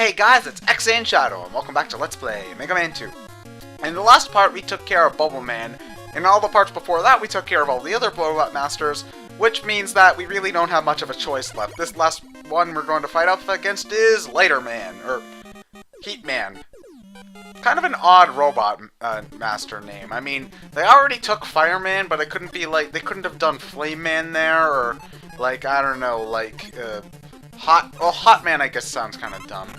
Hey guys, it's ExandShadow, and welcome back to Let's Play Mega Man 2. In the last part, we took care of Bubble Man. In all the parts before that, we took care of all the other Blow-Up Masters, which means that we really don't have much of a choice left. This last one we're going to fight up against is Later Man, or Heat Man. Kind of an odd robot master name. I mean, they already took Fireman, but it couldn't be like, they couldn't have done Flame Man there, or like, I don't know, like, Hot Man I guess sounds kind of dumb.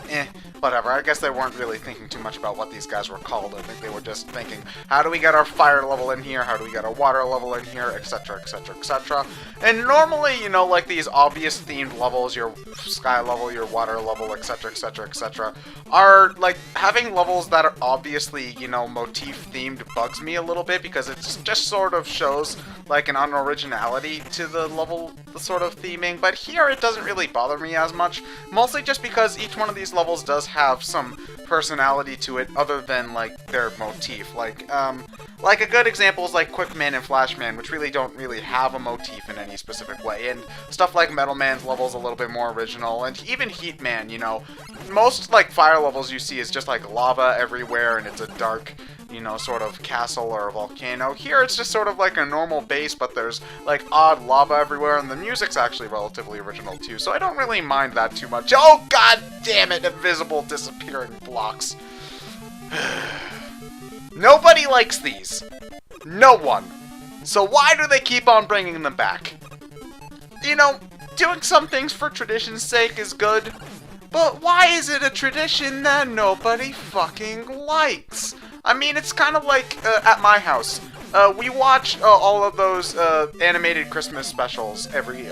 Whatever. I guess they weren't really thinking too much about what these guys were called. I think they were just thinking, how do we get our fire level in here? How do we get our water level in here? Etc, etc, etc. And normally, you know, like these obvious themed levels, your sky level, your water level, etc, etc, etc, are, like, having levels that are obviously, you know, motif themed bugs me a little bit, because it just sort of shows, like, an unoriginality to the level, the sort of theming. But here, it doesn't really bother me as much, mostly just because each one of these levels does have some personality to it other than, like, their motif. Like a good example is like Quick Man and Flash Man, which really don't really have a motif in any specific way, and stuff like Metal Man's level is a little bit more original, and even Heat Man, you know, most, like, fire levels you see is just, like, lava everywhere, and it's a dark, you know, sort of castle or a volcano. Here it's just sort of like a normal base, but there's, like, odd lava everywhere, and the music's actually relatively original too, so I don't really mind that too much. Oh, god damn it, invisible disappearing blocks. Nobody likes these. No one. So why do they keep on bringing them back? You know, doing some things for tradition's sake is good, but why is it a tradition that nobody fucking likes? I mean, it's kind of like at my house. We watch all of those animated Christmas specials every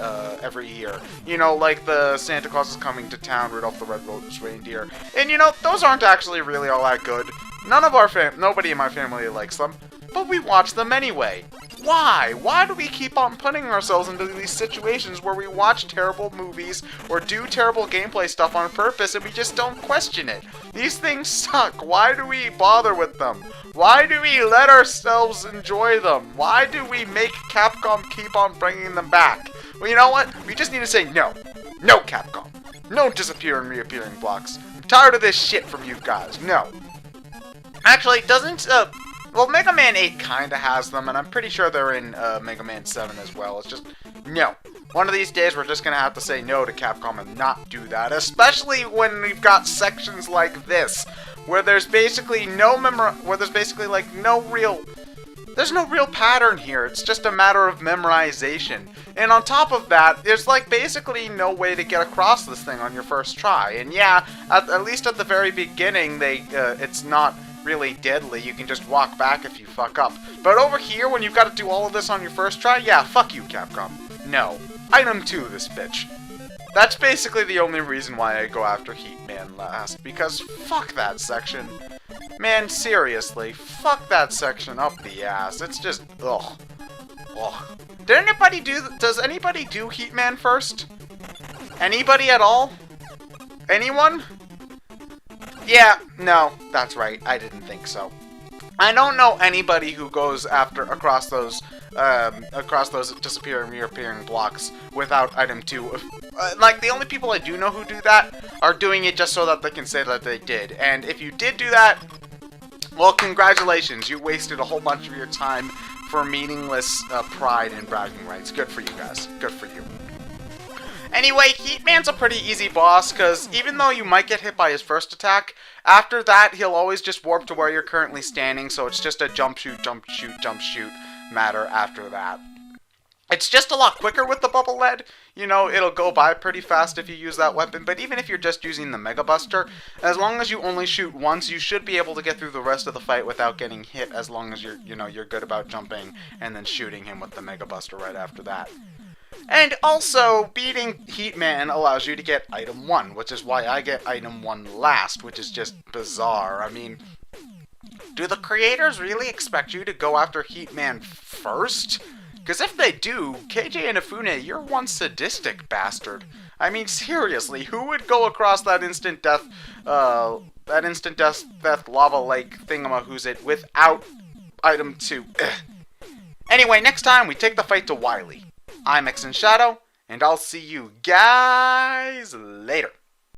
year. You know, like the Santa Claus is Coming to Town, Rudolph the Red-Nosed Reindeer. And you know, those aren't actually really all that good. Nobody in my family likes them, but we watch them anyway. Why? Why do we keep on putting ourselves into these situations where we watch terrible movies or do terrible gameplay stuff on purpose and we just don't question it? These things suck. Why do we bother with them? Why do we let ourselves enjoy them? Why do we make Capcom keep on bringing them back? Well, you know what? We just need to say no. No, Capcom. No disappearing, reappearing blocks. I'm tired of this shit from you guys. No. Actually, doesn't, well, Mega Man 8 kinda has them, and I'm pretty sure they're in, Mega Man 7 as well. It's just, no. One of these days, we're just gonna have to say no to Capcom and not do that, especially when we've got sections like this, where there's basically there's no real pattern here. It's just a matter of memorization. And on top of that, there's, like, basically no way to get across this thing on your first try. And yeah, at least at the very beginning, it's not really deadly. You can just walk back if you fuck up. But over here, when you've got to do all of this on your first try, yeah, fuck you, Capcom. No. Item 2, this bitch. That's basically the only reason why I go after Heat Man last, because fuck that section. Man, seriously, fuck that section up the ass. It's just, ugh. Ugh. Does anybody do Heat Man first? Anybody at all? Anyone? Yeah, no, that's right. I didn't think so. I don't know anybody who goes across those disappearing, reappearing blocks without item 2. Like, the only people I do know who do that are doing it just so that they can say that they did. And if you did do that, well, congratulations. You wasted a whole bunch of your time for meaningless pride and bragging rights. Good for you guys. Good for you. Anyway, Heat Man's a pretty easy boss, because even though you might get hit by his first attack, after that, he'll always just warp to where you're currently standing, so it's just a jump, shoot, jump, shoot, jump, shoot matter after that. It's just a lot quicker with the Bubble Lead. You know, it'll go by pretty fast if you use that weapon, but even if you're just using the Mega Buster, as long as you only shoot once, you should be able to get through the rest of the fight without getting hit, as long as you're good about jumping and then shooting him with the Mega Buster right after that. And also, beating Heat Man allows you to get item 1, which is why I get item 1 last, which is just bizarre. I mean, do the creators really expect you to go after Heat Man first? Because if they do, KJ Inafune, you're one sadistic bastard. I mean, seriously, who would go across that instant death lava lake thingamahoosit without item 2? Anyway, next time we take the fight to Wily. I'm ExandShadow, and I'll see you guys later.